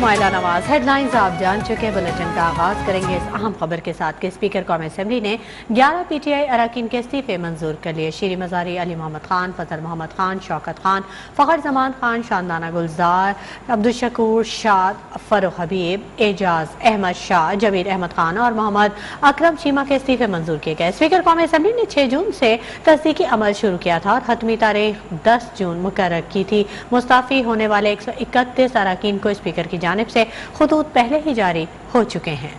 Shumaila Nawaz. Headlines आप जान चुके। बुलेटिन का आगाज करेंगे इस अहम खबर के साथ कि स्पीकर कौमी असम्बली ने 11 PTI अरकान के इस्तीफे मंजूर कर लिए। शीरी मजारी, अली मोहम्मद खान, फजल मोहम्मद खान, शौकत खान, फखर जमान खान, शानदाना गुलजार, अब्दुल शाद, फरूख हबीब, एजाज अहमद शाह, जमीर अहमद खान और मोहम्मद अकरम चीमा के इस्तीफे मंजूर किए गए। स्पीकर कौमी असम्बली ने 6 जून से तस्दीकी अमल शुरू किया था और हतमी तारीख 10 जून मुकर्रर की थी। मुस्ताफी होने वाले 131 अरकान को स्पीकर की जानिब से खुतूत पहले ही जारी हो चुके हैं।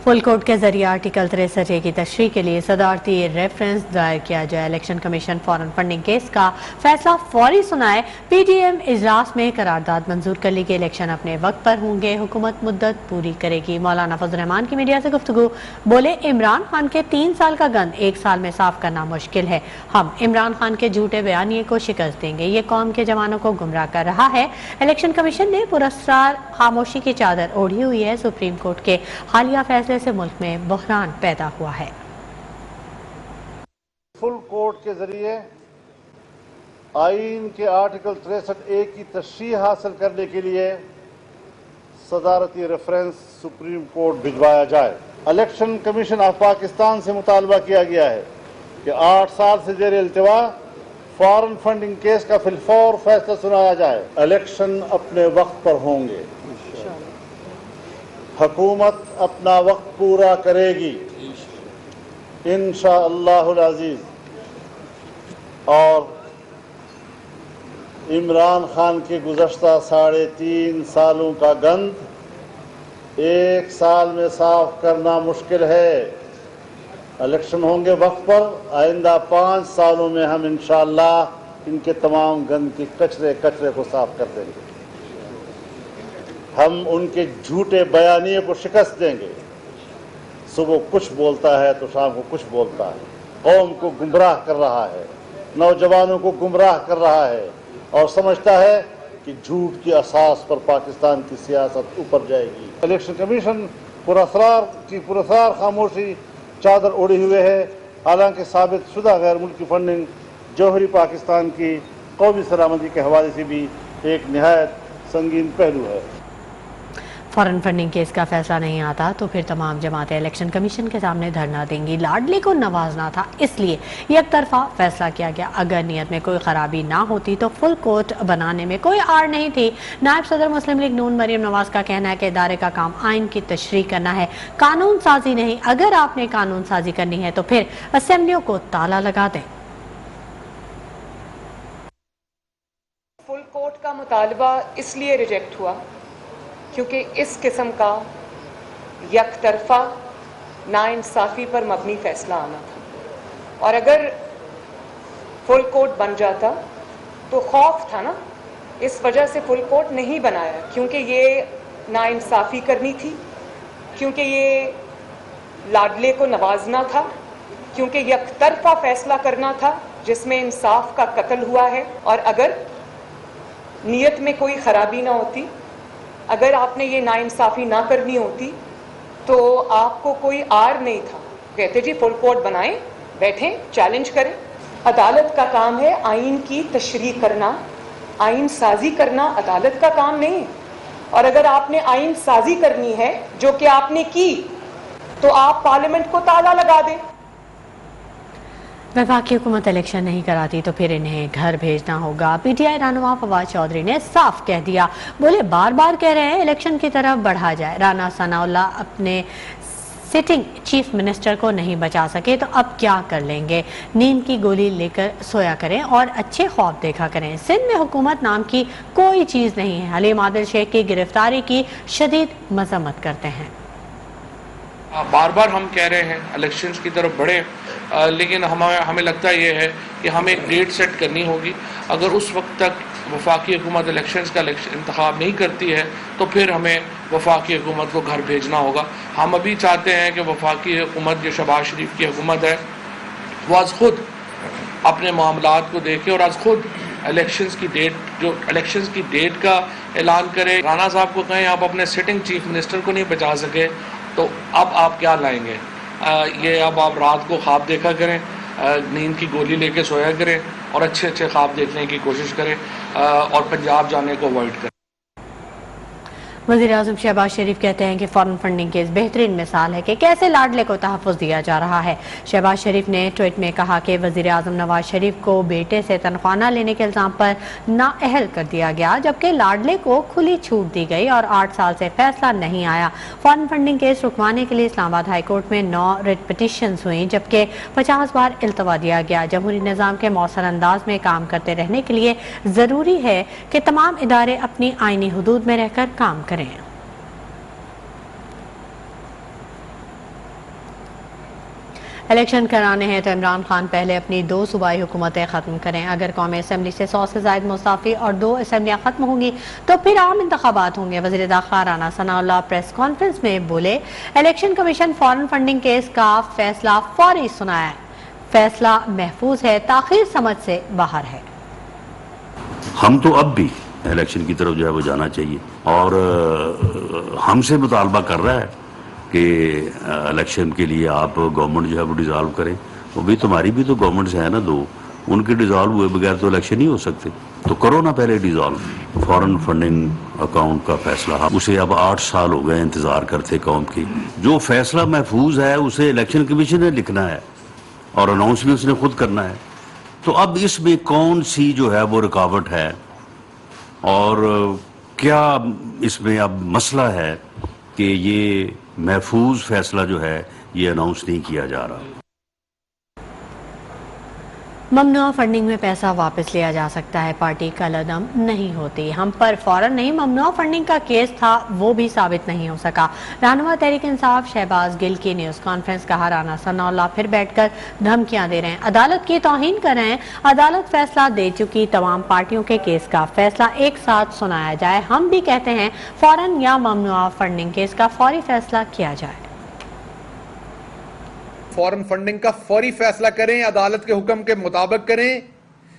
फुल कोर्ट के जरिए आर्टिकल 63A की तशरीह के लिए सदारती रेफरेंस दायर किया जाए। Election commission foreign funding case का फैसला फौरी सुनाए। PDM इजलास में करारदाद मंजूर कर ली गई। इलेक्शन अपने वक्त पर होंगे, हुकूमत मुद्दत पूरी करेगी। मौलाना फजल रहमान की मीडिया से गुफ्तगू। बोले, इमरान खान के 3 साल का गंद 1 साल में साफ करना मुश्किल है। हम इमरान खान के झूठे बयानिए को शिकस्त देंगे। ये कौम के जवानों को गुमराह कर रहा है। इलेक्शन कमीशन ने पुरस्कार खामोशी की चादर ओढ़ी हुई है। सुप्रीम कोर्ट के हालिया फैसले से मुल्क में बहरान पैदा हुआ है। फुल कोर्ट के जरिए आईन के आर्टिकल 63A की तशरीह हासिल करने के लिए सदारती रेफरेंस सुप्रीम कोर्ट भिजवाया जाए। इलेक्शन कमीशन ऑफ पाकिस्तान से मुतालबा किया गया है कि 8 साल से जेर इल्तिवा फॉरेन फंडिंग केस का फिलफौर फैसला सुनाया जाए। इलेक्शन अपने वक्त पर होंगे। हुकूमत अपना वक्त पूरा करेगी इंशाअल्लाहुल अज़ीज़। और इमरान खान के गुज़श्ता 3.5 सालों का गंद 1 साल में साफ करना मुश्किल है। इलेक्शन होंगे वक्त पर। आइंदा 5 सालों में हम इंशाअल्लाह इनके तमाम गंद के कचरे को साफ कर देंगे। हम उनके झूठे बयानिए को शिकस्त देंगे। सुबह कुछ बोलता है तो शाम को कुछ बोलता है। कौम को गुमराह कर रहा है, नौजवानों को गुमराह कर रहा है और समझता है कि झूठ की असास पर पाकिस्तान की सियासत ऊपर जाएगी। इलेक्शन कमीशन पुरस्कार खामोशी चादर ओढ़े हुए है। हालांकि साबित शुदा गैर मुल्की फंडिंग जौहरी पाकिस्तान की कौमी सलामती के हवाले से भी एक निहायत संगीन पहलू है। फॉरेन फंडिंग केस का फैसला नहीं आता तो फिर तमाम जमातें इलेक्शन कमीशन के सामने धरना देंगी। लाडली को नवाजना था, इसलिए एक तरफा फैसला किया गया। अगर नीयत में कोई खराबी ना होती तो फुल कोर्ट बनाने में कोई आड़ नहीं थी। नायब सदर मुस्लिम लीग नून मरियम नवाज का कहना है कि इदारे का काम आइन की तशरीह करना है, कानून साजी नहीं। अगर आपने कानून साजी करनी है तो फिर असेंबलियों को ताला लगा दें। फुल कोर्ट का मुतालबा इसलिए रिजेक्ट हुआ क्योंकि इस किस्म का यकतरफा नाइंसाफ़ी पर मबनी फैसला आना था। और अगर फुल कोर्ट बन जाता तो खौफ था ना, इस वजह से फुल कोर्ट नहीं बनाया, क्योंकि ये नाइंसाफ़ी करनी थी, क्योंकि ये लाडले को नवाजना था, क्योंकि यकतरफा फैसला करना था जिसमें इंसाफ का कत्ल हुआ है। और अगर नीयत में कोई खराबी ना होती, अगर आपने ये नाइंसाफ़ी ना करनी होती तो आपको कोई आर नहीं था। कहते जी फुल कोर्ट बनाएं, बैठें, चैलेंज करें। अदालत का काम है आइन की तशरीह करना, आइन साजी करना अदालत का काम नहीं है। और अगर आपने आइन साजी करनी है, जो कि आपने की, तो आप पार्लियामेंट को ताला लगा दें। वफाकी हुकूमत इलेक्शन नहीं कराती तो फिर इन्हें घर भेजना होगा। PTI रहनुमा फवाद चौधरी ने साफ कह दिया। बोले, बार बार कह रहे हैं इलेक्शन की तरफ बढ़ा जाए। राना सनाउल्लाह अपने सिटिंग चीफ मिनिस्टर को नहीं बचा सके तो अब क्या कर लेंगे। नींद की गोली लेकर सोया करें और अच्छे ख्वाब देखा करें। सिंध में हुकूमत नाम की कोई चीज़ नहीं है। हलीम आदिल शेख की गिरफ्तारी की शदीद मजम्मत करते हैं। बार बार हम कह रहे हैं इलेक्शंस की तरफ बढ़े, लेकिन हमें लगता ये है कि हमें एक डेट सेट करनी होगी। अगर उस वक्त तक वफाकी हुकूमत इलेक्शंस का इंतखाब नहीं करती है तो फिर हमें वफाकी हुकूमत को घर भेजना होगा। हम अभी चाहते हैं कि वफाकी हुकूमत जो शहबाज शरीफ की हुकूमत है वो आज खुद अपने मामलात को देखे और आज खुद इलेक्शंस की डेट का ऐलान करे। राना साहब को कहें आप अपने सिटिंग चीफ मिनिस्टर को नहीं बचा सके तो अब आप क्या लाएंगे। ये अब आप रात को ख्वाब देखा करें। نیند کی گولی لے کے سویا کریں اور اچھے اچھے خواب دیکھنے کی کوشش کریں اور پنجاب جانے کو اوائڈ کریں۔ وزیر اعظم شہباز شریف کہتے ہیں کہ فارن فنڈنگ کی بہترین مثال ہے کہ کیسے لاڈلے کو تحفظ دیا جا رہا ہے۔ شہباز شریف نے ٹویٹ میں کہا کہ وزیر اعظم نواز شریف کو بیٹے سے تنخواہ نہ لینے کے الزام پر نااہل کر دیا گیا، جبکہ لاڈلے کو کھلی چھوٹ دی گئی اور 8 سال سے فیصلہ نہیں آیا۔ فارن فنڈنگ کیس رکوانے کے لیے اسلام آباد ہائی کورٹ میں 9 ریٹ پٹیشنز ہوئیں، جبکہ 50 بار التوا دیا گیا۔ جمہوری نظام کے مؤثر انداز میں کام کرتے رہنے کے لیے ضروری ہے کہ تمام ادارے اپنی آئینی حدود میں رہ کر کام کریں۔ الیکشن کرانے ہیں تو عمران خان پہلے اپنی 2 صوبائی حکومتیں ختم کریں۔ اگر قومی اسمبلی سے 100 سے زائد مستعفی اور 2 اسمبلیاں ختم ہوں گی تو پھر عام انتخابات ہوں گے۔ وزیر داخلہ رانا ثناء اللہ پریس کانفرنس میں بولے، election commission foreign funding case کا فیصلہ فوری سنایا، فیصلہ محفوظ ہے، تاخیر سمجھ سے باہر ہے۔ ہم تو اب بھی الیکشن کی طرف جو ہے وہ جانا چاہیے اور ہم سے مطالبہ کر رہا ہے کہ الیکشن کے لیے آپ گورنمنٹ جو ہے وہ ڈیزالو کریں۔ وہ بھی تمہاری بھی تو گورنمنٹس ہیں نا 2، ان کے ڈیزالو ہوئے بغیر تو الیکشن نہیں ہو سکتے، تو کرو نا پہلے ڈیزالو۔ فارن فنڈنگ اکاؤنٹ کا فیصلہ اسے اب 8 سال ہو گئے انتظار کرتے قوم کی۔ جو فیصلہ محفوظ ہے اسے الیکشن کمیشن نے لکھنا ہے اور اناؤنس بھی اس نے خود کرنا ہے، تو اب اس میں کون سی جو ہے وہ رکاوٹ ہے اور کیا اس میں اب مسئلہ ہے کہ یہ محفوظ فیصلہ جو ہے یہ اناؤنس نہیں کیا جا رہا۔ ممنوعہ فنڈنگ میں پیسہ واپس لیا جا سکتا ہے، پارٹی کالعدم نہیں ہوتی۔ ہم پر فوراً نہیں، ممنوعہ فنڈنگ کا کیس تھا وہ بھی ثابت نہیں ہو سکا۔ رہنما تحریک انصاف شہباز گل کی نیوز کانفرنس، کہا رانا ثناء اللہ پھر بیٹھ کر دھمکیاں دے رہے ہیں، عدالت کی توہین کر رہے ہیں۔ عدالت فیصلہ دے چکی، تمام پارٹیوں کے کیس کا فیصلہ ایک ساتھ سنایا جائے۔ ہم بھی کہتے ہیں فوراً یا ممنوعہ فنڈنگ کیس کا فوری فیصلہ کیا جائے۔ فارن فنڈنگ کا فوری فیصلہ کریں، عدالت کے حکم کے مطابق کریں۔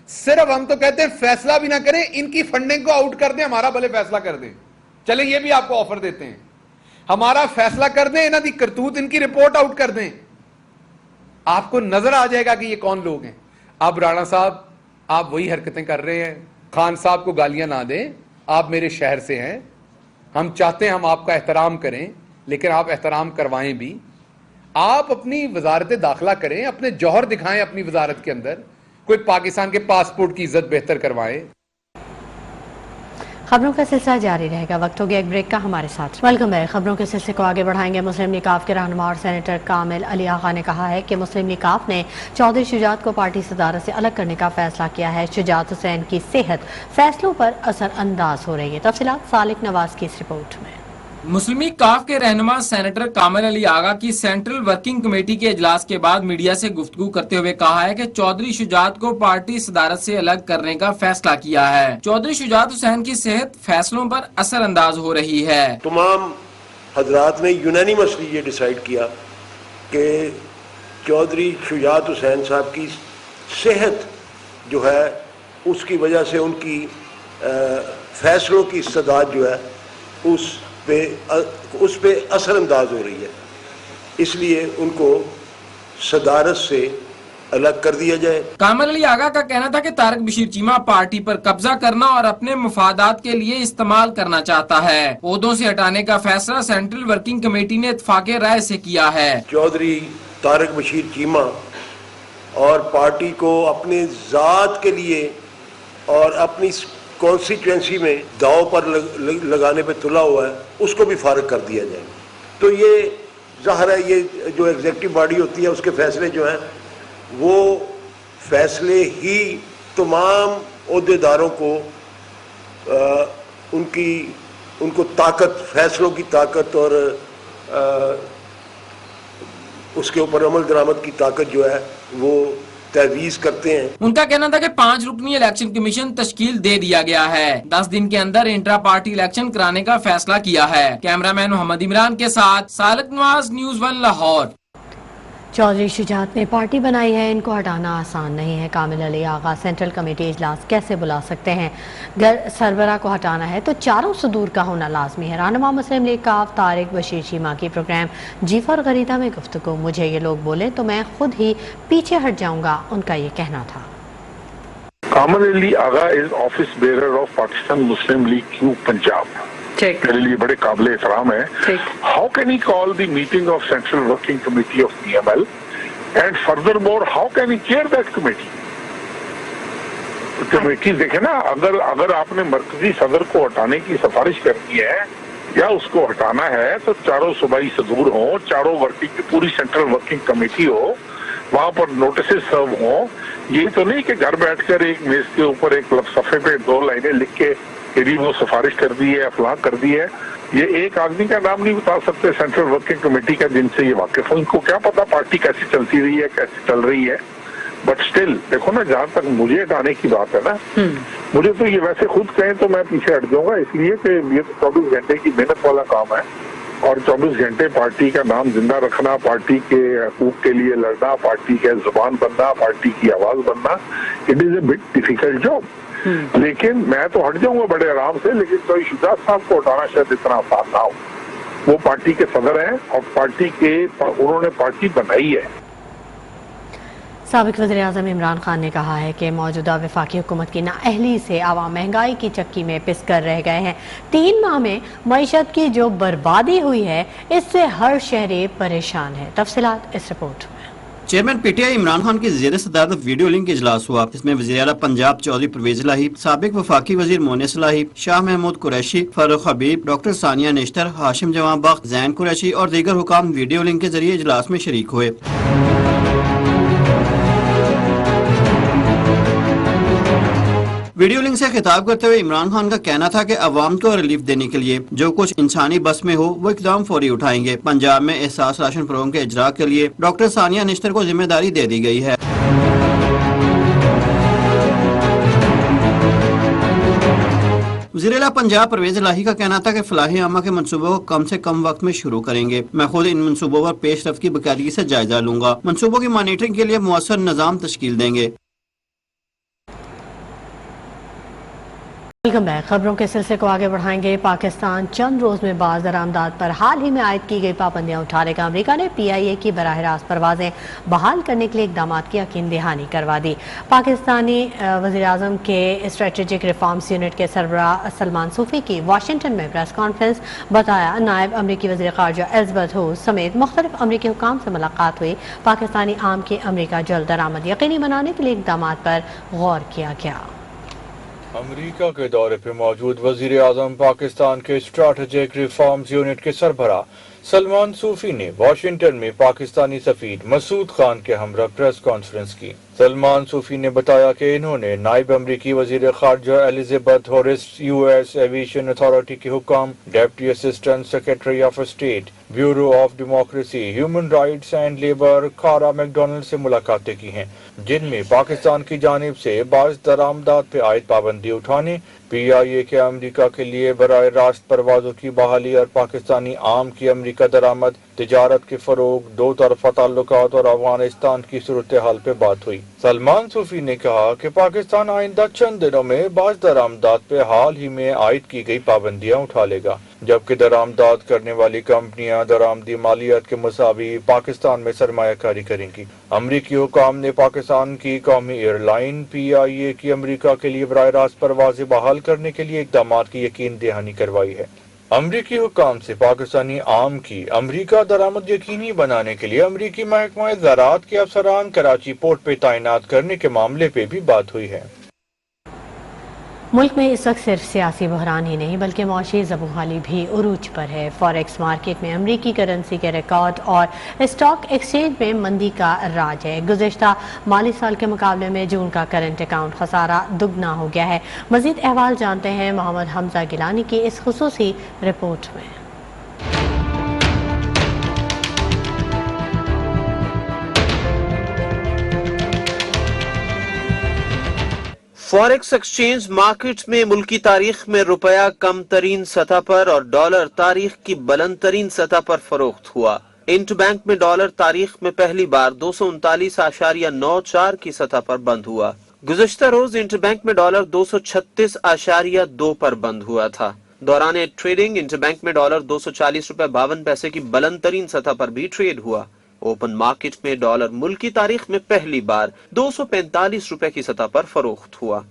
صرف ہم تو کہتے ہیں فیصلہ بھی نہ کریں، ان کی فنڈنگ کو آؤٹ کر دیں، ہمارا بھلے فیصلہ کر دیں۔ چلیں یہ بھی آپ کو آفر دیتے ہیں، ہمارا فیصلہ کر دیں، انہاں دی کرتوت ان کی رپورٹ آؤٹ کر دیں، آپ کو نظر آ جائے گا کہ یہ کون لوگ ہیں۔ اب رانا صاحب آپ وہی حرکتیں کر رہے ہیں، خان صاحب کو گالیاں نہ دیں، آپ میرے شہر سے ہیں، ہم چاہتے ہیں ہم آپ کا احترام کریں، لیکن آپ احترام کروائیں بھی۔ آپ اپنی وزارت داخلہ کریں، اپنے جوہر دکھائیں اپنی وزارت کے اندر، کوئی پاکستان کے پاسپورٹ کی عزت بہتر کروائیں۔ خبروں کا سلسلہ جاری رہے گا، وقت ہو گیا ایک بریک کا، ہمارے ساتھ ویلکم بیک۔ خبروں کے سلسلے کو آگے بڑھائیں گے۔ مسلم لیگ کے رہنما اور سینیٹر کامل علی آغا نے کہا ہے کہ مسلم لیگ نے چودھری شجاعت کو پارٹی صدارت سے الگ کرنے کا فیصلہ کیا ہے۔ شجاعت حسین کی صحت فیصلوں پر اثر انداز ہو رہی ہے۔ تفصیلات سالک نواز کی اس رپورٹ میں۔ مسلم لیگ کے رہنما سینیٹر کامل علی آغا کی سینٹرل ورکنگ کمیٹی کے اجلاس کے بعد میڈیا سے گفتگو کرتے ہوئے کہا ہے کہ چودھری شجاعت کو پارٹی صدارت سے الگ کرنے کا فیصلہ کیا ہے۔ چودھری شجاعت حسین کی صحت فیصلوں پر اثر انداز ہو رہی ہے۔ تمام حضرات نے یونینیمسلی یہ ڈیسائیڈ کیا کہ چودھری شجاعت حسین صاحب کی صحت جو ہے اس کی وجہ سے ان کی فیصلوں کی استعداد جو ہے اس پہ اثر انداز ہو رہی ہے، اس لیے ان کو صدارت سے الگ کر دیا جائے۔ کامل علی آغا کا کہنا تھا کہ طارق بشیر چیمہ پارٹی پر قبضہ کرنا اور اپنے مفادات کے لیے استعمال کرنا چاہتا ہے۔ عہدوں سے ہٹانے کا فیصلہ سینٹرل ورکنگ کمیٹی نے اتفاق رائے سے کیا ہے۔ چودھری طارق بشیر چیمہ اور پارٹی کو اپنے ذات کے لیے اور اپنی کانسٹیٹوئنسی میں داؤ پر لگانے پہ تلا ہوا ہے، اس کو بھی فارغ کر دیا جائے۔ تو یہ ظاہر ہے یہ جو ایگزیکٹو باڈی ہوتی ہے اس کے فیصلے جو ہیں وہ فیصلے ہی تمام عہدیداروں کو ان کو طاقت، فیصلوں کی طاقت اور اس کے اوپر عمل درآمد کی طاقت جو ہے وہ تجویز کرتے ہیں۔ ان کا کہنا تھا کہ 5 رکنی الیکشن کمیشن تشکیل دے دیا گیا ہے، 10 دن کے اندر انٹرا پارٹی الیکشن کرانے کا فیصلہ کیا ہے۔ کیمرہ مین محمد عمران کے ساتھ سالک نواز، نیوز 1 لاہور۔ चौधरी शुजात ने पार्टी बनाई है, इनको हटाना आसान नहीं है। कामिल अली आगा सेंट्रल कमेटी इजलास कैसे बुला सकते हैं? अगर सरबरा को हटाना है तो चारों सदूर का होना लाजमी है। रहनुमा मुस्लिम लीग काफ तारिक बशीर चीमा की प्रोग्राम जीफर गरीदा में गुफ्तगू, मुझे ये लोग बोले तो मैं खुद ही पीछे हट जाऊंगा, उनका ये कहना था। Kamil Ali Agha is office bearer of Pakistan Muslim League Q Punjab, मेरे लिए बड़े काबिल एहतराम है। How can he call the meeting of central working committee of PML and further more how can he chair that committee? Committee देखे ना, अगर आपने मरकजी सदर को हटाने की सिफारिश करनी है या उसको हटाना है तो चारों सूबाई सदूर हो, चारों वर्किंग पूरी सेंट्रल वर्किंग कमेटी हो, वहां पर नोटिस सर्व हो। ये तो नहीं कि घर बैठकर एक मेज के ऊपर एक सफे पे 2 लाइनें लिख के यदि वो सिफारिश कर दी है, अफलाह कर दी है। ये एक आदमी का नाम नहीं बता सकते सेंट्रल वर्किंग कमेटी का जिनसे ये वाकिफ हो। इनको क्या पता पार्टी कैसी चलती रही है, कैसी चल रही है। बट स्टिल देखो ना, जहां तक मुझे हटाने की बात है ना, मुझे तो ये वैसे खुद कहें तो मैं पीछे हट जाऊंगा, इसलिए कि ये तो 24 घंटे की मेहनत वाला काम है और 24 घंटे पार्टी का नाम जिंदा रखना, पार्टी के हकूक के लिए लड़ना, पार्टी के जुबान बनना, पार्टी की आवाज बनना, it is a bit difficult job. लेकिन मैं तो हट जाऊंगा बड़े आराम से, लेकिन कोई शुजात साहब को हटाना शायद इतना आसान ना हो। वो पार्टी के सदर हैं और उन्होंने पार्टी बनाई है। साबिक वज़ीर-ए-आज़म इमरान खान ने कहा है कि मौजूदा वफाकी हुकूमत की नाअहली से आवाम महंगाई की चक्की में पिस कर रह गए हैं। 3 माह में मईशत की जो बर्बादी हुई है, इससे हर शहरी परेशान है। तफसीलात इस रिपोर्ट में। चेयरमैन PTI इमरान खान की ज़ेर सदारत वीडियो लिंक इजलास हुआ, जिसमें वज़ीर आला पंजाब चौधरी परवेज इलाही, साबिक वफाकी वज़ीर मोनिस इलाही, शाह महमूद कुरैशी, फारूक हबीब, डॉक्टर सानिया नेश्तर, हाशिम जवां बख्त, जैन कुरैशी और दीगर हुकाम वीडियो लिंक के जरिए इजलास में शरीक हुए। वीडियो लिंक से खिताब करते हुए इमरान खान का कहना था कि अवाम को रिलीफ देने के लिए जो कुछ इंसानी बस में हो वो इकदाम फौरी उठाएंगे। पंजाब में एहसास राशन प्रोग्राम के इजरा के लिए डॉक्टर सानिया निश्तर को जिम्मेदारी दे दी गई है। वज़ीर-ए-आला पंजाब परवेज इलाही का कहना था कि फलाही आमा के मनसूबों को कम से कम वक्त में शुरू करेंगे। मैं खुद इन मनसूबों पर पेशरफ्त की बाकायदगी से जायजा लूंगा। मनसूबों की मॉनिटरिंग के लिए मुअस्सर निज़ाम तश्कील देंगे। Welcome back. खबरों के सिलसिले को आगे बढ़ाएंगे। पाकिस्तान चंद रोज में बाज़ दरामदाद पर हाल ही में आयद की गई पाबंदियां उठाने का अमरीका ने PIA की बराह रास्त परवाजें बहाल करने के लिए इकदाम की यकीन दहानी करवा दी। पाकिस्तानी वज़ीर-ए-आज़म के स्ट्रेटेजिक रिफॉर्म्स यूनिट के सरबराह सलमान सूफी की वाशिंगटन में प्रेस कॉन्फ्रेंस, बताया नायब अमरीकी वज़ीर ख़ारजा एलिज़ाबेथ हूस समेत मुख्तलिफ अमरीकी हुकाम से मुलाकात हुई। पाकिस्तानी आम की अमरीका जल्द दरामद यकीनी बनाने के लिए इकदाम पर गौर किया गया। अमरीका के दौरे पर मौजूद वज़ीर-ए-आज़म पाकिस्तान के स्ट्रैटेजिक रिफॉर्म्स यूनिट के सरबराह सलमान सूफी ने वाशिंगटन में पाकिस्तानी सफीर मसूद खान के हमरा प्रेस कॉन्फ्रेंस की। सलमान सूफी ने बताया कि इन्होंने नायब अमरीकी वज़ीर ख़ारजा Elizabeth Harris, US aviation authority के हुकाम, deputy assistant secretary of state, bureau of democracy, human rights and labour Kara McDonald से मुलाकातें की हैं, जिनमें पाकिस्तान की जानिब से बाज़ दरामदाद पे आयद पाबंदी उठाने, PIA के अमरीका के लिए बराह रास्त परवाज़ों की बहाली और पाकिस्तानी आम की अमरीका दरामद, तिजारत के फरोग, दो तरफा ताल्लुकात और अफगानिस्तान की सूरत हाल पे बात हुई। सलमान सूफी ने कहा कि पाकिस्तान आइंदा चंद दिनों में बाज़ दरामदाद पे हाल ही में आयद की गई पाबंदियां उठा लेगा, जबकि दरामदाद करने वाली कंपनियां दरामदी मालियात के मुसावी पाकिस्तान में सरमायाकारी करेंगी। अमरीकी हुकाम ने पाकिस्तान की कौमी एयरलाइन PIA की अमरीका के लिए बराह रास्त परवाज़ें बहाल करने के लिए इक़दामात की यकीन दहानी करवाई है। अमरीकी हुकाम से पाकिस्तानी आम की अमरीका दरामद यकीनी बनाने के लिए अमरीकी महकमा ज़राअत के अफसरान कराची पोर्ट पे तैनात करने के मामले पे भी बात हुई है। मुल्क में इस वक्त सिर्फ सियासी बहरान ही नहीं बल्कि मौशी ज़बूहाली भी उरूज पर है। फॉरेक्स मार्केट में अमरीकी करेंसी के रिकॉर्ड और स्टॉक एक्सचेंज में मंदी का राज है। गुज़िश्ता माली साल के मुकाबले में जून का करंट अकाउंट खसारा दुगना हो गया है। मज़ीद अहवाल जानते हैं मोहम्मद हमजा गिलानी की इस खुसूसी रिपोर्ट में। फॉरेक्स एक्सचेंज मार्केट्स में मुल्की तारीख में रुपया कम तरीन सतह पर और डॉलर तारीख की बुलंद तरीन सतह पर फरोख्त हुआ। इंटरबैंक में डॉलर तारीख में पहली बार 239.94 की सतह पर बंद हुआ। गुज़श्ता रोज इंटरबैंक में डॉलर 236.2 पर बंद हुआ था। दौरान ट्रेडिंग इंटरबैंक में डॉलर 240.52 की बुलंद तरीन सतह पर भी ट्रेड हुआ। ओपन मार्केट में डॉलर मुल्क की तारीख में पहली बार 245 रुपए की सतह पर फरोख्त हुआ।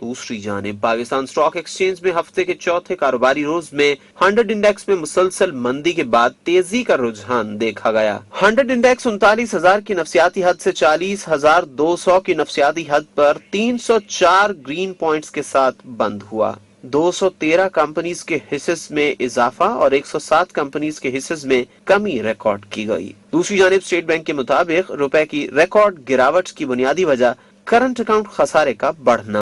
दूसरी जानिब पाकिस्तान स्टॉक एक्सचेंज में हफ्ते के चौथे कारोबारी रोज में 100 इंडेक्स में मुसलसल मंदी के बाद तेजी का रुझान देखा गया। 100 इंडेक्स 39,000 की नफसियाती हद से 40,200 की नफसियाती हद पर 304 ग्रीन पॉइंट्स के साथ बंद हुआ। 213 कंपनीज के हिस्सेस में इजाफा और 107 कंपनीज के हिस्सेस में कमी रिकॉर्ड की गई। दूसरी जानिब स्टेट बैंक के मुताबिक रुपए की रिकॉर्ड गिरावट की बुनियादी वजह करंट अकाउंट खसारे का बढ़ना